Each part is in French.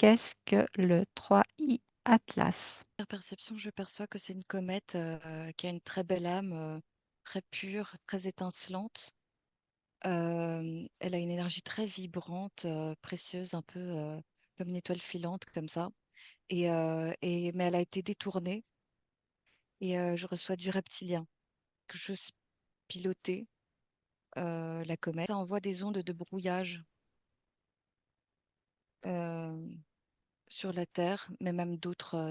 qu'est-ce que le 3I Atlas? Par perception, je perçois que c'est une comète qui a une très belle âme, très pure, très étincelante. Elle a une énergie très vibrante, précieuse, un peu comme une étoile filante, comme ça. Mais elle a été détournée et je reçois du reptilien que j'ose piloter la comète. Ça envoie des ondes de brouillage euh, sur la Terre, mais même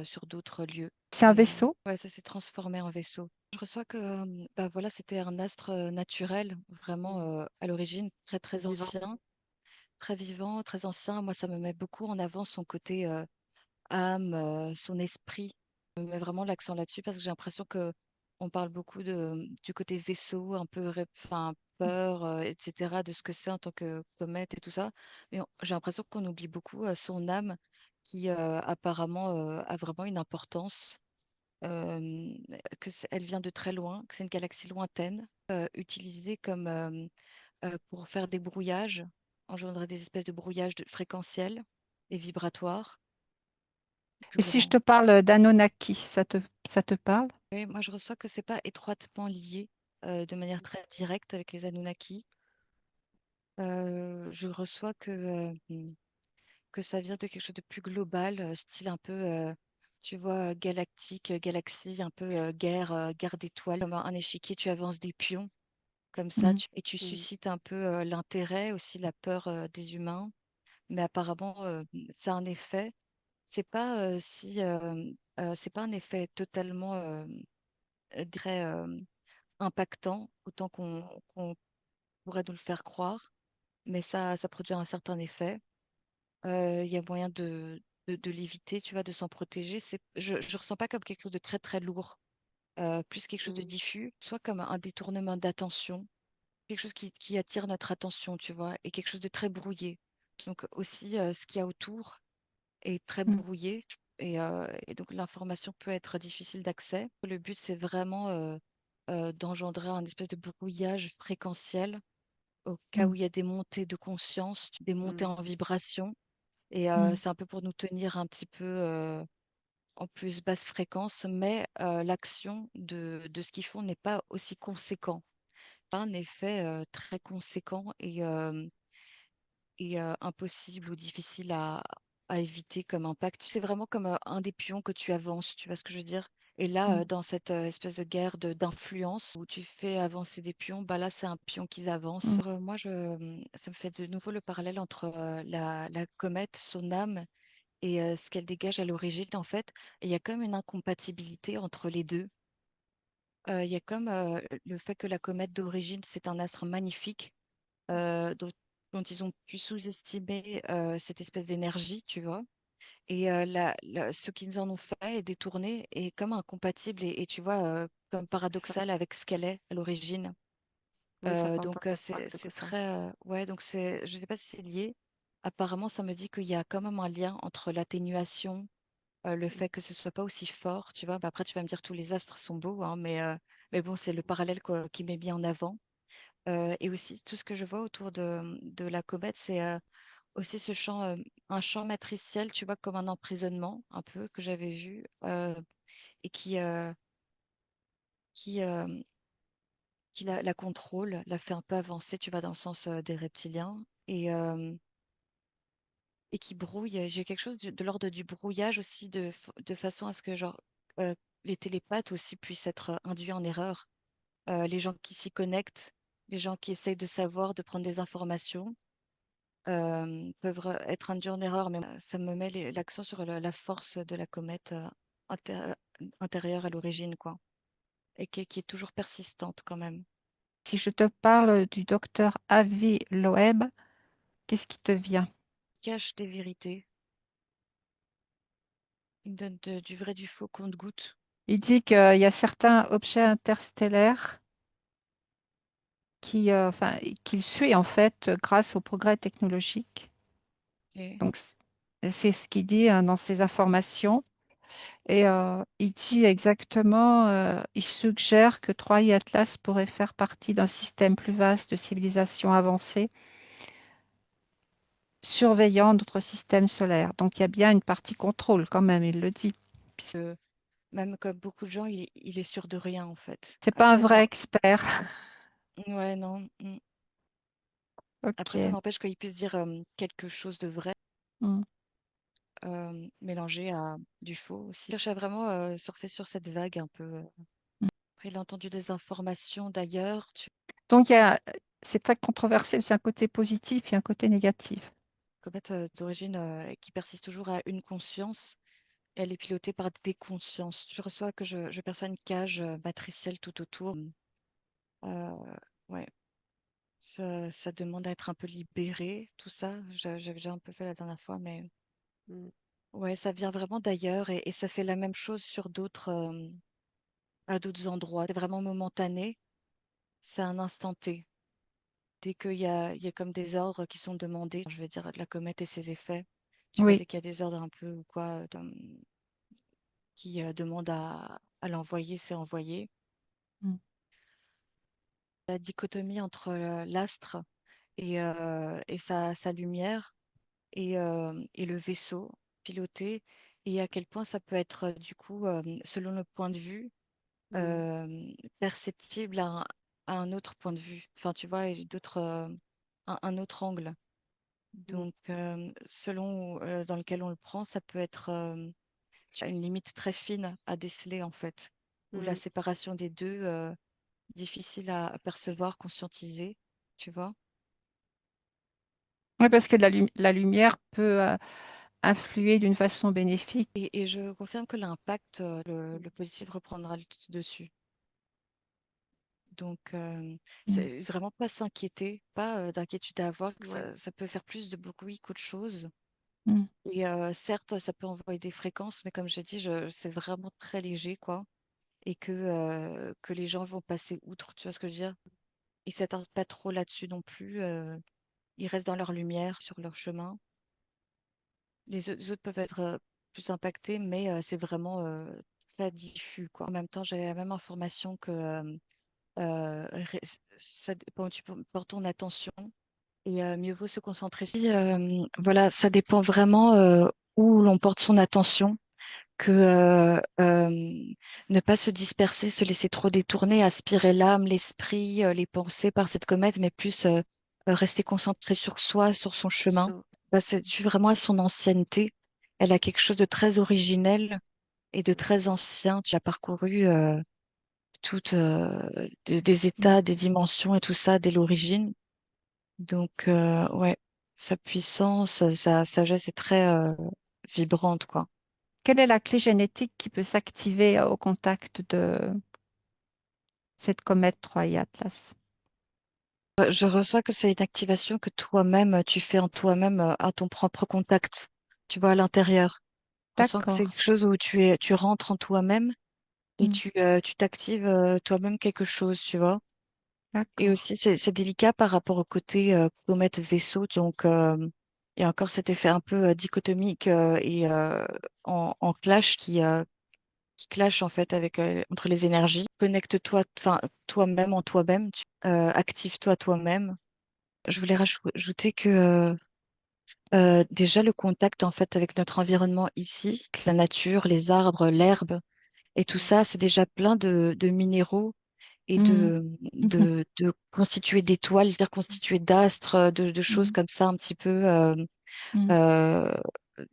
sur d'autres lieux. C'est un vaisseau? Ouais, ça s'est transformé en vaisseau. Je reçois que bah voilà, c'était un astre naturel, vraiment à l'origine très très ancien, très vivant, très ancien. Moi, ça me met beaucoup en avant son côté âme, son esprit. Je mets vraiment l'accent là-dessus parce que j'ai l'impression que on parle beaucoup du côté vaisseau, un peu enfin, peur, etc., de ce que c'est en tant que comète et tout ça. Mais j'ai l'impression qu'on oublie beaucoup son âme qui apparemment a vraiment une importance, elle vient de très loin, que c'est une galaxie lointaine, utilisée comme pour faire des brouillages, engendrer des espèces de brouillages fréquentiels et vibratoires plus Et si je grands. te parle d'Anunnaki, ça te parle? Oui, moi, je reçois que c'est pas étroitement lié de manière très directe avec les Anunnaki. Je reçois que ça vient de quelque chose de plus global, style un peu, tu vois, galactique, galaxie, un peu guerre d'étoiles. Comme un échiquier, tu avances des pions comme ça, Mm. et tu suscites un peu l'intérêt, aussi la peur des humains. Mais apparemment, ça a un effet. C'est pas c'est pas un effet totalement très impactant, autant qu'on pourrait nous le faire croire, mais ça produit un certain effet. Il y a moyen de l'éviter, tu vois, de s'en protéger. Je ressens pas comme quelque chose de très très lourd, plus quelque chose de diffus, soit comme un détournement d'attention, quelque chose qui attire notre attention, tu vois, et quelque chose de très brouillé. Donc aussi, ce qu'il y a autour est très Mm. brouillé, et donc l'information peut être difficile d'accès. Le but, c'est vraiment d'engendrer un espèce de brouillage fréquentiel au cas Mm. où il y a des montées de conscience, des montées en vibration. Et Mm. c'est un peu pour nous tenir un petit peu en plus basse fréquence, mais l'action de ce qu'ils font n'est pas aussi conséquent. Pas un effet très conséquent et impossible ou difficile à éviter comme impact. C'est vraiment comme un des pions que tu avances, tu vois ce que je veux dire? Et là, Mm. dans cette espèce de guerre d'influence où tu fais avancer des pions, bah là, c'est un pion qu'ils avancent. Mm. Moi, ça me fait de nouveau le parallèle entre la comète, son âme, et ce qu'elle dégage à l'origine, en fait. Et il y a comme une incompatibilité entre les deux. Il y a comme le fait que la comète d'origine, c'est un astre magnifique dont ils ont pu sous-estimer cette espèce d'énergie, tu vois. Et ce qu'ils en ont fait est détourné et comme incompatible et tu vois, comme paradoxal avec ce qu'elle est à l'origine. Donc c'est très ouais, donc c'est, je sais pas si c'est lié. Apparemment, ça me dit qu'il y a quand même un lien entre l'atténuation, le fait que ce soit pas aussi fort, tu vois. Bah, après, tu vas me dire tous les astres sont beaux, hein, mais bon, c'est le parallèle qui m'est mis en avant. Et aussi, tout ce que je vois autour de la comète, c'est aussi un champ matriciel, tu vois, comme un emprisonnement, un peu, que j'avais vu, et qui, euh, qui la contrôle, la fait un peu avancer, tu vois, dans le sens des reptiliens, et qui brouille. J'ai quelque chose de l'ordre du brouillage aussi, de façon à ce que, genre, euh, les télépathes aussi puissent être induits en erreur. Les gens qui s'y connectent, les gens qui essayent de savoir, de prendre des informations peuvent être induits en erreur, mais ça me met l'accent sur la force de la comète inté- intérieure à l'origine, quoi, et qui est toujours persistante quand même. Si je te parle du docteur Avi Loeb, qu'est-ce qui te vient? Cache des vérités, il donne du vrai du faux compte-gouttes. Il dit qu'il y a certains objets interstellaires enfin, qu'il suit en fait grâce au progrès technologique. Et Donc, c'est ce qu'il dit dans ses informations. Et il dit exactement, il suggère que 3i Atlas pourrait faire partie d'un système plus vaste de civilisation avancée surveillant notre système solaire. Donc il y a bien une partie contrôle quand même, il le dit. Euh, Même comme beaucoup de gens, il est sûr de rien en fait. C'est pas un Après, vrai non. expert. Ouais, non. Après, ça Ok. n'empêche qu'il puisse dire quelque chose de vrai, Mm. mélangé à du faux aussi. Il cherche à vraiment surfer sur cette vague un peu. Après, il a entendu des informations d'ailleurs. Donc c'est très controversé, c'est un côté positif et un côté négatif. Comète d'origine qui persiste toujours à une conscience. Elle est pilotée par des consciences. Je perçois une cage matricielle tout autour. Euh, ouais, ça demande à être un peu libéré, tout ça. J'avais déjà un peu fait la dernière fois, mais Mm. ouais, ça vient vraiment d'ailleurs et ça fait la même chose sur à d'autres endroits. C'est vraiment momentané, c'est un instant T. Dès il y a comme des ordres qui sont demandés, je vais dire de la comète et ses effets, tu vois, Oui. dès qu'il y a des ordres un peu ou quoi qui demandent à l'envoyer, c'est envoyé. Mm. La dichotomie entre l'astre et sa lumière et le vaisseau piloté et à quel point ça peut être du coup, selon le point de vue, Mm. euh, perceptible à un autre point de vue. Enfin, tu vois, et un autre angle. Mm. Donc, selon dans lequel on le prend, ça peut être tu as une limite très fine à déceler en fait, où la Mm. séparation des deux, difficile à percevoir, conscientiser, tu vois. Oui, parce que la lumière peut influer d'une façon bénéfique. Et je confirme que l'impact, le positif reprendra le dessus. Donc, Mm. c'est vraiment pas s'inquiéter, pas d'inquiétude à avoir, que Ouais. ça peut faire plus de bruit qu'autre chose. Mm. Et certes, ça peut envoyer des fréquences, mais comme j'ai dit, c'est vraiment très léger, quoi. Et que les gens vont passer outre, tu vois ce que je veux dire? Ils s'attardent pas trop là-dessus non plus. Ils restent dans leur lumière, sur leur chemin. Les autres peuvent être plus impactés, mais c'est vraiment très diffus, quoi. En même temps, j'avais la même information que ré- ça dépend où tu portes ton attention et mieux vaut se concentrer. Voilà, ça dépend vraiment où l'on porte son attention, que ne pas se disperser, se laisser trop détourner, aspirer l'âme, l'esprit, les pensées par cette comète, mais plus rester concentré sur soi, sur son chemin. Bah, c'est dû vraiment à son ancienneté. Elle a quelque chose de très originel et de très ancien. Tu as parcouru toutes des Mm. états, des dimensions et tout ça dès l'origine. Donc, ouais, sa puissance, sa sagesse est très vibrante, quoi. Quelle est la clé génétique qui peut s'activer au contact de cette comète 3I Atlas? Je reçois que c'est une activation que toi-même, tu fais en toi-même à ton propre contact, tu vois, à l'intérieur. Je ressens que c'est D'accord. quelque chose où tu rentres en toi-même et Mm. tu t'actives toi-même quelque chose, tu vois. Et D'accord. aussi, c'est délicat par rapport au côté comète-vaisseau. Donc, il y a encore cet effet un peu dichotomique et en clash qui clash en fait avec entre les énergies. Connecte-toi, enfin, toi-même en toi-même, active-toi toi-même. Je voulais rajouter que déjà le contact en fait avec notre environnement ici, avec la nature, les arbres, l'herbe et tout Mm. ça, c'est déjà plein de minéraux et Mm. Mhm. de constitués d'étoiles, dire constitués d'astres, de choses Mm. comme ça un petit peu Mm. euh,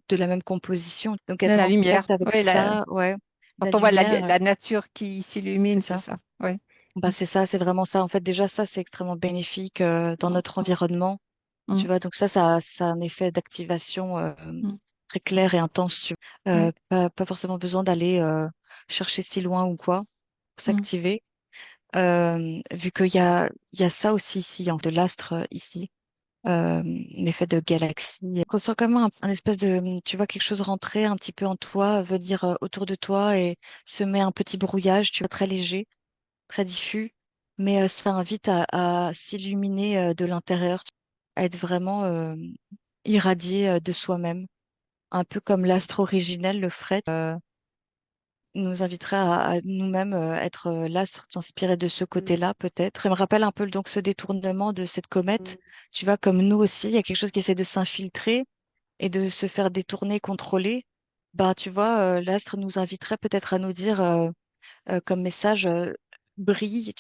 de la même composition. Donc De être la en lumière. contact avec Oui, ça, ouais, la quand on voit lumière, la nature qui s'illumine, c'est c'est ça. ça. Oui. Bah, c'est ça, c'est vraiment ça. En fait, déjà, ça, c'est extrêmement bénéfique dans Mm. notre environnement. Tu Mm. vois, donc ça a un effet d'activation Mm. très clair et intense. Oui. Pas forcément besoin d'aller chercher si loin ou quoi pour Mm. s'activer. Vu il y a ça aussi ici, de l'astre ici, l'effet de galaxie. On ressent comme un espèce de, tu vois, quelque chose rentrer un petit peu en toi, venir autour de toi et semer un petit brouillage, tu vois, très léger, très diffus, mais ça invite à s'illuminer de l'intérieur, à être vraiment irradié de soi-même, un peu comme l'astre originel le ferait. nous inviterait à nous-mêmes être l'astre, s'inspirer de ce Mm, côté-là, peut-être. Ça me rappelle un peu donc ce détournement de cette comète. mm, Tu vois, comme nous aussi, il y a quelque chose qui essaie de s'infiltrer et de se faire détourner, contrôler. Bah, tu vois, l'astre nous inviterait peut-être à nous dire comme message, brille,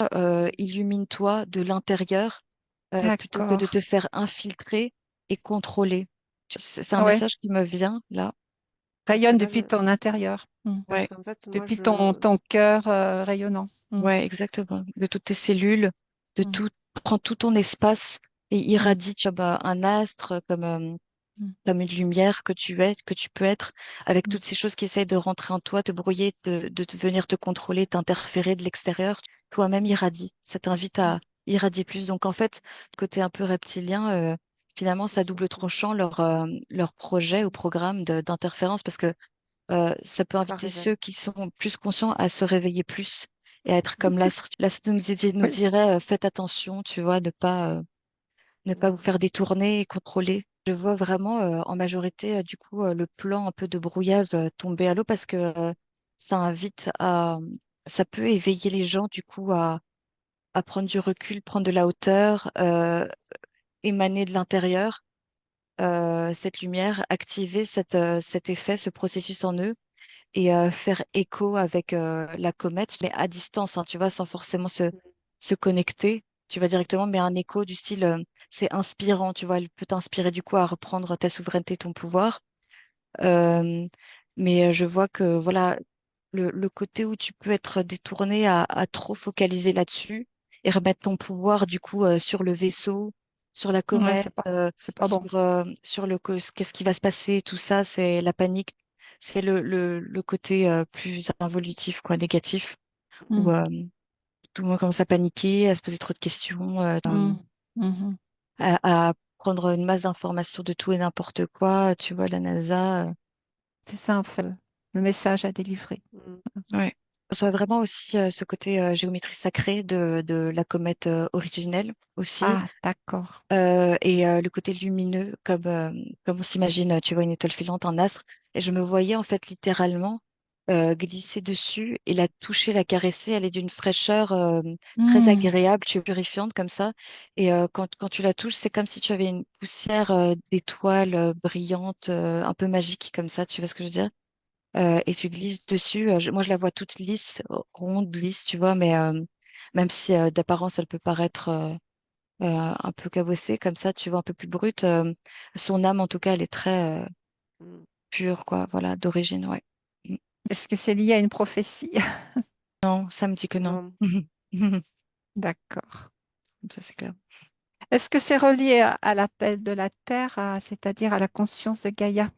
illumine-toi de l'intérieur plutôt que de D'accord. te faire infiltrer et contrôler. C'est un Ouais. message qui me vient là. parce que Rayonne là, depuis ton intérieur. Mm. parce Ouais, qu'en fait, moi, Depuis ton cœur rayonnant. Mm. ouais, exactement. De toutes tes cellules, de Mm. tout, prends tout ton espace et Mm. irradie comme un astre, Mm. comme une lumière que tu es, que tu peux être, avec Mm. toutes ces choses qui essayent de rentrer en toi, te brouiller, venir te contrôler, t'interférer de l'extérieur. Toi-même irradie. Ça t'invite à irradier plus. Donc en fait, côté un peu reptilien, finalement, ça ils ont double tout. tranchant leur projet ou programme d'interférence parce que ça peut Ça inviter révèle. ceux qui sont plus conscients à se réveiller plus et à être comme l'astre. L'astre nous Oui. dirait, faites attention, tu vois, ne pas vous Mm, faire détourner et contrôler. Je vois vraiment en majorité du coup le plan un peu de brouillage tomber à l'eau parce que ça invite à, ça peut éveiller les gens du coup à prendre du recul, prendre de la hauteur, émaner de l'intérieur cette lumière, activer cet effet, ce processus en eux et faire écho avec la comète, mais à distance, hein, tu vois, sans forcément mm, se connecter. Tu vas directement, mais un écho du style, c'est inspirant, tu vois, elle peut t'inspirer du coup à reprendre ta souveraineté, ton pouvoir. Euh, mais je vois que, voilà, le côté où tu peux être détourné à trop focaliser là-dessus et remettre ton pouvoir du coup sur le vaisseau, sur la Ouais, comète, c'est pas bon. sur qu'est-ce qui va se passer, tout ça, c'est la panique, c'est le côté plus involutif, quoi, négatif, où Mm. tout le monde commence à paniquer, à se poser trop de questions, Mm. Mhm. à prendre une masse d'informations de tout et n'importe quoi, tu vois, la NASA. C'est ça, en fait, le message à délivrer. Mm. Ouais. On voit vraiment aussi ce côté géométrie sacrée de la comète originelle aussi. Ah, d'accord. Et le côté lumineux, comme on s'imagine, tu vois, une étoile filante, un astre. Et je me voyais en fait littéralement glisser dessus et la toucher, la caresser. Elle est d'une fraîcheur très Mm. agréable, tu es purifiante comme ça. Et quand tu la touches, c'est comme si tu avais une poussière d'étoiles brillantes, un peu magique comme ça, tu vois ce que je veux dire? Et tu glisses dessus. Moi, je la vois toute lisse, ronde, lisse, tu vois, mais même si d'apparence, elle peut paraître un peu cabossée comme ça, tu vois, un peu plus brute, son âme, en tout cas, elle est très mm. pure, quoi, voilà, d'origine, ouais. Mm. Est-ce que c'est lié à une prophétie? Non, ça me dit que non. Non. D'accord. Ça, c'est clair. Est-ce que c'est relié à l'appel de la Terre, c'est-à-dire à la conscience de Gaïa?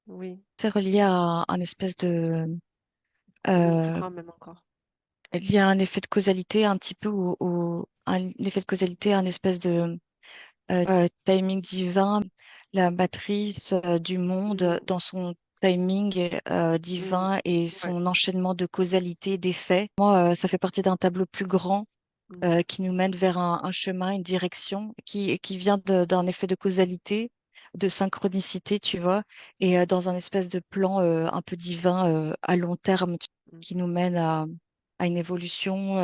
Oui. C'est relié à un espèce de... Ou plus euh, grand même encore. il y a un effet de causalité un petit peu, un effet de causalité, un espèce de timing divin, la matrice du monde Mm, dans son timing mm. divin et Ouais. son enchaînement de causalité d'effets. Moi, ça fait partie d'un tableau plus grand Mm, qui nous mène vers un chemin, une direction qui vient d'un effet de causalité, de synchronicité, tu vois, et dans un espèce de plan un peu divin à long terme mm, qui nous mène à une évolution,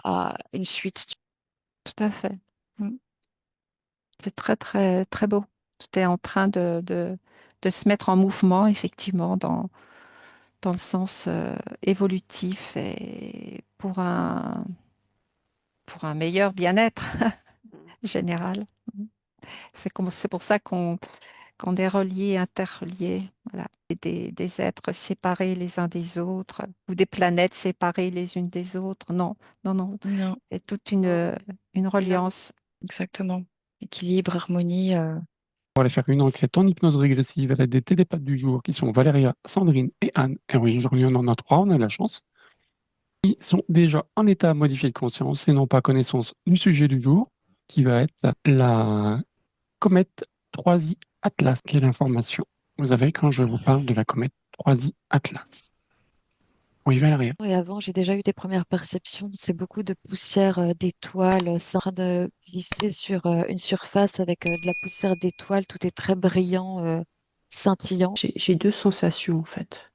à une suite. Tout à fait. Mm. C'est très, très, très beau. Tout est en train de se mettre en mouvement, effectivement, dans le sens évolutif et pour un meilleur bien-être mm, général. C'est pour ça qu'on est reliés, interreliés, voilà. Et des êtres séparés les uns des autres ou des planètes séparées les unes des autres. Non, non, non. Non, C'est toute non. une Une harmonie. reliance. exactement. Équilibre, harmonie. On va aller faire une enquête en hypnose régressive avec des télépathes du jour qui sont Valéria, Sandrine et Anne. Et oui, aujourd'hui on en a trois, on a de la chance. Ils sont déjà en état modifié de conscience et n'ont pas connaissance du sujet du jour, qui va être la comète 3i Atlas. Quelle information vous avez quand je vous parle de la comète 3i Atlas? Oui, Valéria. Et avant, j'ai déjà eu des premières perceptions. C'est beaucoup de poussière d'étoiles. C'est en train de glisser sur une surface avec de la poussière d'étoiles. Tout est très brillant, scintillant. J'ai deux sensations en fait.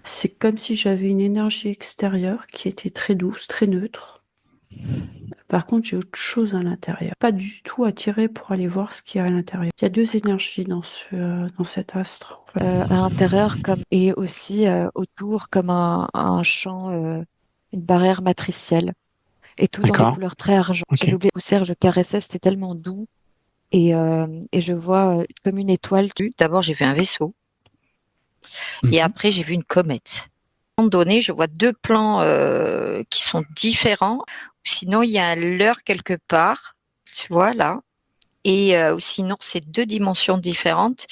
c'est comme si j'avais une énergie extérieure qui était très douce, très neutre. Par contre, j'ai autre chose à l'intérieur. Pas du tout attirée pour aller voir ce qu'il y a à l'intérieur. Il y a deux énergies dans cet astre. En fait. À l'intérieur et aussi autour comme un champ, une barrière matricielle. Et tout dans des D'accord. couleurs très argent. Ok. J'avais oublié la poussière, je caressais, c'était tellement doux. Et je vois comme une étoile. D'abord, j'ai vu un vaisseau et Mhm. après, j'ai vu une comète. À un moment donné, je vois deux plans qui sont différents. Sinon, il y a un leurre quelque part, tu vois, là. Et sinon, c'est deux dimensions différentes.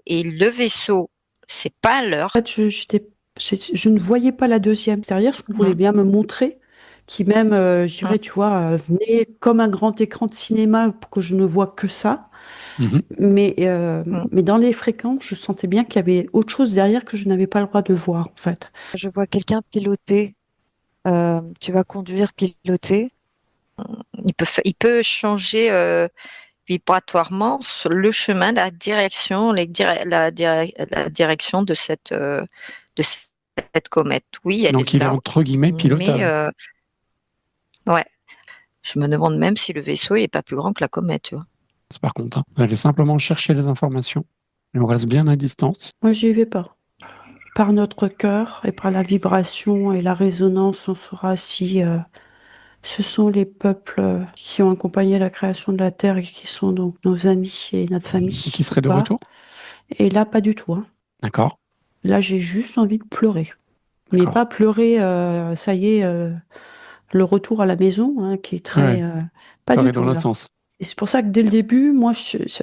Et le vaisseau, c'est pas un leurre. En fait, je ne voyais pas la deuxième extérieure, ce qu'on voulait bien me montrer, qui même, je dirais, tu vois, venait comme un grand écran de cinéma pour que je ne vois que ça. Mhm. Mais dans les fréquences, je sentais bien qu'il y avait autre chose derrière que je n'avais pas le droit de voir, en fait. Je vois quelqu'un piloter. Tu vas conduire, piloter. Il peut changer vibratoirement le chemin, la direction, la direction de cette comète. Oui, elle Donc, est il est là, entre guillemets mais pilotable. ouais. Je me demande même si le vaisseau n'est pas plus grand que la comète, tu vois. Par contre, hein. Vous allez simplement chercher les informations. Et on reste bien à distance. Moi, j'y vais pas. Par notre cœur et par la vibration et la résonance, on saura si ce sont les peuples qui ont accompagné la création de la Terre et qui sont donc nos amis et notre Et famille qui ou serait de pas. retour? Et là, pas du tout. Hein. D'accord. Là, j'ai juste envie de pleurer. Mais D'accord. pas pleurer, ça y est, le retour à la maison, hein, qui est Ouais. très... pas du Pareil dans tout, l'autre là. sens. Et c'est pour ça que dès le début, moi,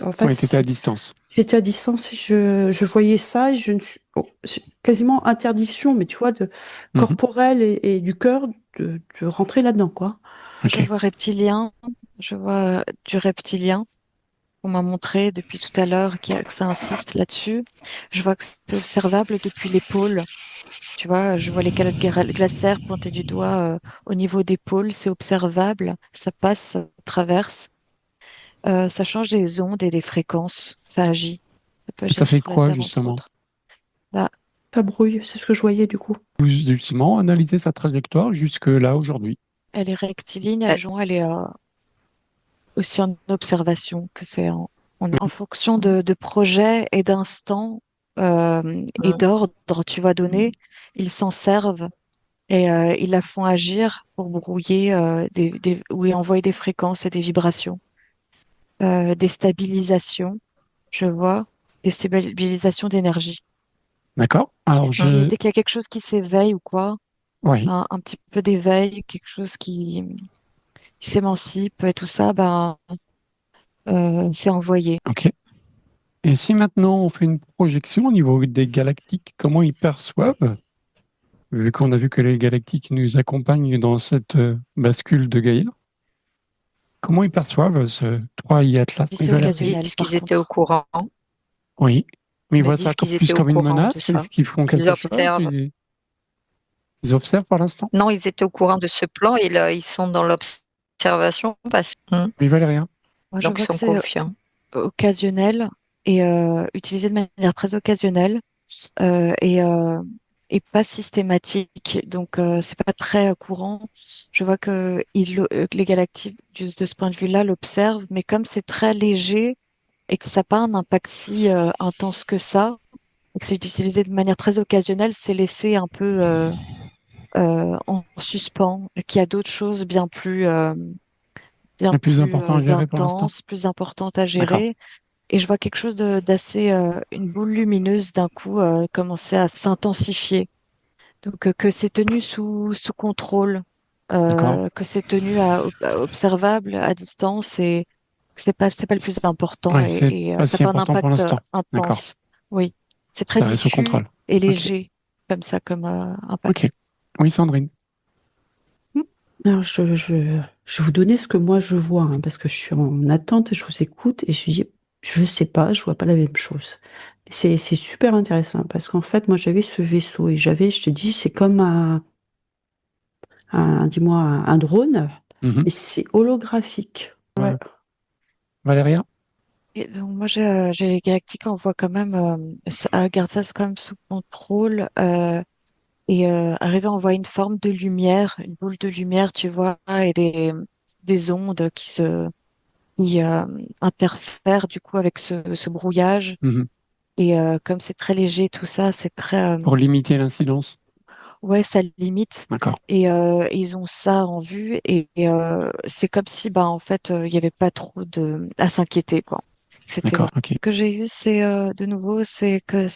en fait, Ouais, t'étais à distance. j'étais à distance et je voyais ça et je ne suis... c'est quasiment interdiction, mais tu vois, de Mhm. corporelle et du cœur, de rentrer là-dedans, quoi. Je Ok. vois reptilien. Je vois du reptilien qu'on m'a montré depuis tout à l'heure, que ça insiste là-dessus. Je vois que c'est observable depuis l'épaule. Tu vois, je vois les calottes glaciaires pointer du doigt au niveau des pôles. C'est observable. Ça passe, ça traverse. Ça change des ondes et des fréquences. Ça agit. Ça peut Et ça agir fait sur la quoi, Terre, entre justement? autres. Bah, Ça brouille, c'est ce que je voyais, du coup. Vous, justement, analyser sa trajectoire jusque là, aujourd'hui. elle est rectiligne, Euh, elle est aussi en observation, que c'est en Mhm. fonction de projets et d'instants et mm, d'ordres tu vas donner, ils s'en servent et ils la font agir pour brouiller ou envoyer des fréquences et des vibrations. Des stabilisations, je vois, des stabilisations d'énergie. D'accord? Alors, Dès qu'il y a quelque chose qui s'éveille ou quoi, oui, un petit peu d'éveil, quelque chose qui s'émancipe et tout ça, ben, c'est envoyé. ok. Et si maintenant on fait une projection au niveau des galactiques, comment ils perçoivent, vu qu'on a vu que les galactiques nous accompagnent dans cette bascule de Gaïa, comment ils perçoivent ce 3I Atlas? Si Ils c'est veulent occasionnel, disent par qu'ils étaient au contre. courant. Oui, mais ils Ils me voient ça disent qu'ils plus étaient au comme une courant de menace. ça. Est-ce qu'ils font Ils quelque chose? observent. Ils observent pour l'instant? Non, ils étaient au courant de ce plan et là, ils sont dans l'observation Oui, Valérien. Moi, je donc ils vois que sont c'est confiants. occasionnel et utilisé de manière très occasionnelle euh, et, euh, et pas systématique. Donc, c'est pas très courant. Je vois que les galactiques, de ce point de vue-là, l'observent, mais comme c'est très léger et que ça n'a pas un impact si intense que ça, et que c'est utilisé de manière très occasionnelle, c'est laissé un peu en suspens, et qu'il y a d'autres choses bien Le plus plus important à gérer pour l'instant. intenses, plus importantes à D'accord. gérer. Et je vois quelque chose d'assez, une boule lumineuse d'un coup commencer à s'intensifier. Donc que c'est tenu sous contrôle, D'accord. que c'est tenu à observable à distance et que c'est pas le plus important Ouais, c'est pas ça n'a si pas un important pour impact l'instant. D'accord. intense. Oui, c'est très Ça reste sous diffus contrôle. et Ok. léger comme ça comme Ok. impact. Oui, Sandrine. Alors, je vais vous donner ce que moi je vois, hein, parce que je suis en attente et je vous écoute et je dis, je sais pas, je vois pas la même chose. C'est super intéressant parce qu'en fait, moi j'avais ce vaisseau et je te dis, c'est comme dis-moi, un drone, Mhm. mais c'est holographique. Ouais. Valéria? Et donc moi j'ai les galactiques, on voit quand même garde ça quand même sous contrôle. et arrive à envoyer une forme de lumière, une boule de lumière, tu vois, et des ondes qui interfèrent du coup avec ce brouillage. Mhm. Et comme c'est très léger, tout ça, c'est très, Pour limiter l'incidence. ouais, ça limite. D'accord. Et ils ont ça en vue et c'est comme si, bah, en fait, il n'y avait pas trop à s'inquiéter, quoi. C'était D'accord. vrai. Ok. Ce que j'ai eu, c'est de nouveau, c'est que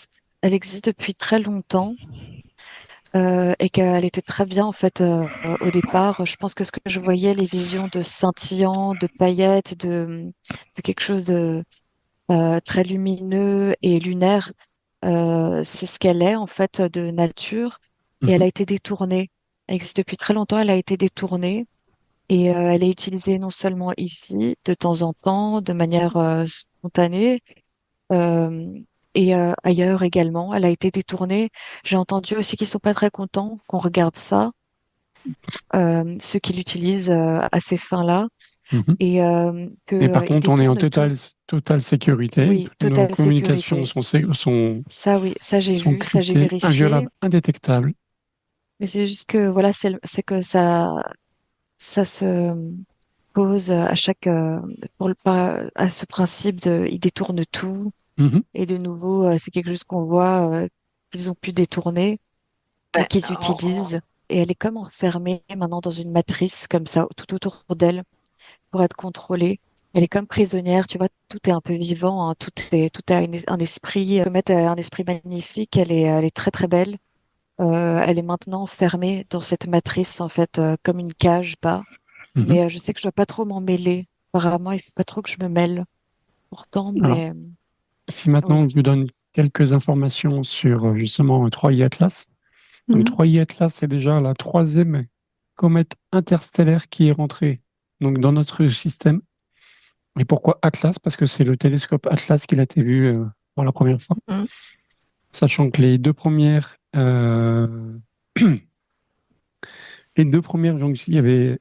elle existe depuis très longtemps et qu'elle était très bien, en fait, au départ. Je pense que ce que je voyais, les visions de scintillant, de paillettes, de quelque chose de très lumineux et lunaire, c'est ce qu'elle est, en fait, de nature. Et elle Mhm. a été détournée. Elle existe depuis très longtemps, elle a été détournée. Et elle est utilisée non seulement ici, de temps en temps, de manière spontanée, euh, et ailleurs également. Elle a été détournée. J'ai entendu aussi qu'ils sont pas très contents qu'on regarde ça, ceux qui l'utilisent à ces fins-là, Mhm. et Mais par ils contre, on est en détournent tout. totale sécurité. Oui, Toutes nos totale communications sécurité. sont Ça, oui, ça j'ai sont vu, ça j'ai cryptées, vérifié. inviolables, indétectables. Mais c'est juste que voilà, c'est que ça se pose à chaque à ce principe de ils détournent tout Mhm. et de nouveau c'est quelque chose qu'on voit qu'ils ont pu détourner et Ouais. qu'ils utilisent et elle est comme enfermée maintenant dans une matrice comme ça tout autour d'elle pour être contrôlée. Elle est comme prisonnière, tu vois, tout est un peu vivant, hein, tout a un esprit, Comet a un esprit magnifique, elle est très très belle. Elle est maintenant fermée dans cette matrice en fait, comme une cage, pas. Mhm. Mais je sais que je dois pas trop m'en mêler. Apparemment, il faut pas trop que je me mêle. Pourtant, Alors, mais si oui. maintenant je vous donne quelques informations sur justement 3I Atlas. Donc Mhm. 3I Atlas, c'est déjà la troisième comète interstellaire qui est rentrée donc dans notre système. Et pourquoi Atlas? Parce que c'est le télescope Atlas qui l'a été vu pour la première fois. Mhm. Sachant que les deux premières, donc il y avait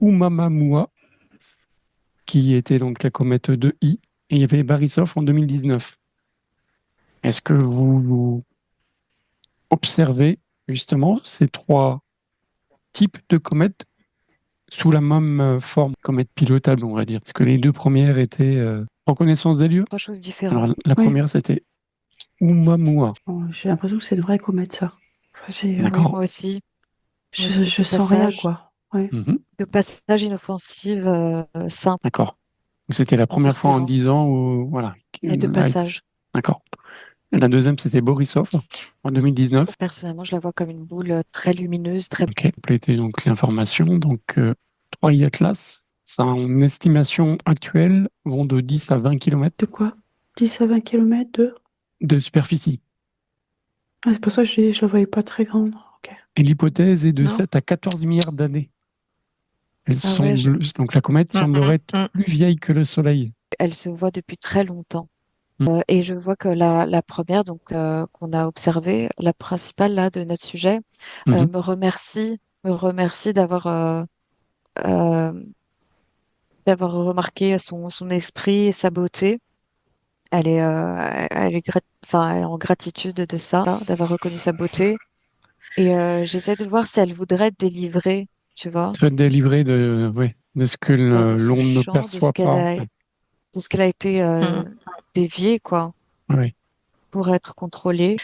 Oumuamua, qui était donc la comète 2I, et il y avait Borisov en 2019. Est-ce que vous observez justement ces trois types de comètes sous la même forme, comète pilotable, on va dire? Parce que les deux premières étaient en connaissance des lieux. Trois choses Alors, différentes. la Oui. première, c'était Oumuamua. Bon, j'ai l'impression que c'est une vraie comète, ça. Enfin, Oui, D'accord. moi aussi, je sens rien, quoi. Ouais. Mhm. de passage inoffensive, simple, D'accord. Donc, c'était la première fois en interférent 10 ans où, voilà. et de passage. D'accord. La deuxième, c'était Borisov en 2019. Personnellement, je la vois comme une boule très lumineuse, très. Ok, compléter donc l'information. Donc, 3i Atlas, ça, en estimation actuelle, vont de 10 à 20 km De quoi? 10 à 20 km de... de superficie. Ah, c'est pour ça que je la voyais pas très grande. Ok. Et l'hypothèse est de Non. 7 à 14 milliards d'années. Ah ouais, Donc la comète semblerait être Mhm. plus vieille que le Soleil. elle se voit depuis très longtemps. Mm. Et je vois que la première, donc qu'on a observée, la principale là de notre sujet, Mhm. me remercie euh, d'avoir remarqué son esprit et sa beauté. Enfin, elle est en gratitude de ça, d'avoir reconnu sa beauté. Et j'essaie de voir si elle voudrait être délivrée, tu vois, Tu vas te délivrer de, ouais, de ce que de ce l'on ne champ, perçoit pas. Ouais. de ce qu'elle a été Mhm. déviée, quoi, Ouais. pour être contrôlée.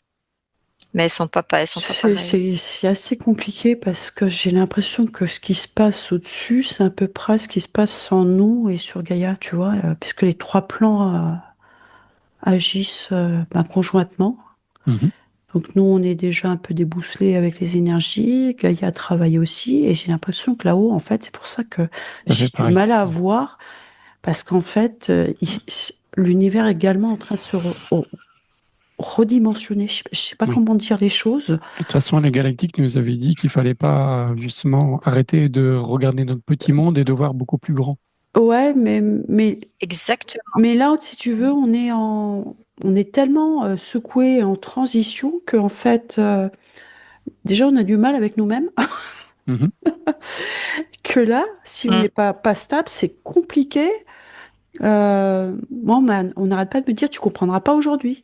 Mais elles sont pas pareilles. C'est assez compliqué parce que j'ai l'impression que ce qui se passe au-dessus, c'est à peu près ce qui se passe en nous et sur Gaïa, tu vois, puisque les trois plans agissent conjointement. Mhm. Donc nous, on est déjà un peu débousselés avec les énergies. Gaïa travaille aussi, et j'ai l'impression que là-haut, en fait, c'est pour ça que Ça fait j'ai du pareil. mal à voir, parce qu'en fait, l'univers est également en train de se redimensionner. Je sais pas Oui. comment dire les choses. Et de toute façon, la Galactique nous avait dit qu'il fallait pas justement arrêter de regarder notre petit monde et de voir beaucoup plus grand. Ouais, Exactement. mais là, si tu veux, on est tellement secoué en transition qu'en fait, déjà, on a du mal avec nous-mêmes. Mhm. Que là, si on Mm. n'est pas stable, c'est compliqué. Moi, on n'arrête pas de me dire, tu comprendras pas aujourd'hui.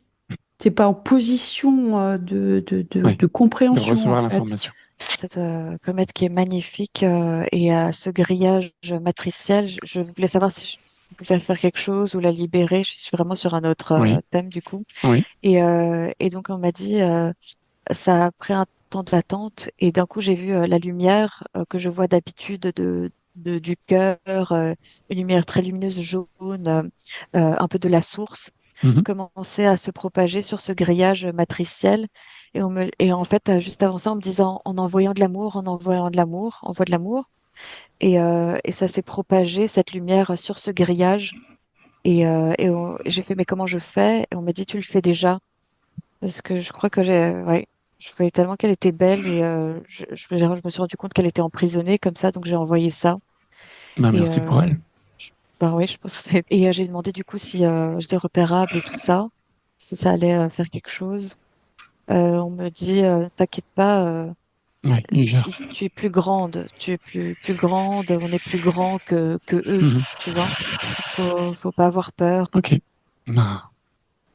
t'es pas en position Oui, de de compréhension, recevoir en fait. l'information. Cette comète qui est magnifique et à ce grillage matriciel, je voulais savoir si je pouvais faire quelque chose ou la libérer. Je suis vraiment sur un autre Oui, thème du coup. oui. Et donc on m'a dit ça a pris un temps d'attente et d'un coup j'ai vu la lumière que je vois d'habitude du cœur, une lumière très lumineuse jaune, un peu de la source, Mhm. commencer à se propager sur ce grillage matriciel. Et en fait, juste avant ça, en me disant en envoyant de l'amour, en envoyant de l'amour, envoie de l'amour. Et ça s'est propagé, cette lumière, sur ce grillage. J'ai fait, mais comment je fais? Et on m'a dit, tu le fais déjà. Parce que je crois que ouais, je voyais tellement qu'elle était belle et je me suis rendu compte qu'elle était emprisonnée comme ça, donc j'ai envoyé ça. Ben, Et merci pour elle. ben oui, je pense que j'ai demandé du coup si j'étais repérable et tout ça, si ça allait faire quelque chose. On me dit, t'inquiète pas, Oui, il gère. tu es plus grande, tu es plus grande, on est plus grand que eux, Mhm. tu vois. Faut pas avoir peur. Ok. Ben,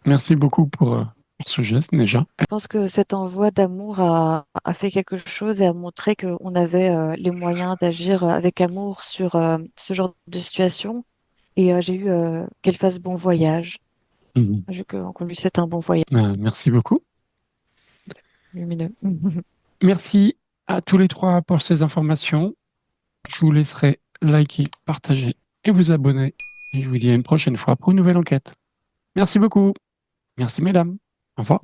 merci beaucoup pour ce geste déjà. Je pense que cet envoi d'amour a fait quelque chose et a montré qu'on avait les moyens d'agir avec amour sur ce genre de situation. Et j'ai eu qu'elle fasse bon voyage. Mhm. Qu'on lui souhaite un bon voyage Ben, merci beaucoup. lumineux. Merci à tous les trois pour ces informations. Je vous laisserai liker, partager et vous abonner. Et je vous dis à une prochaine fois pour une nouvelle enquête. Merci beaucoup. Merci mesdames. Au revoir.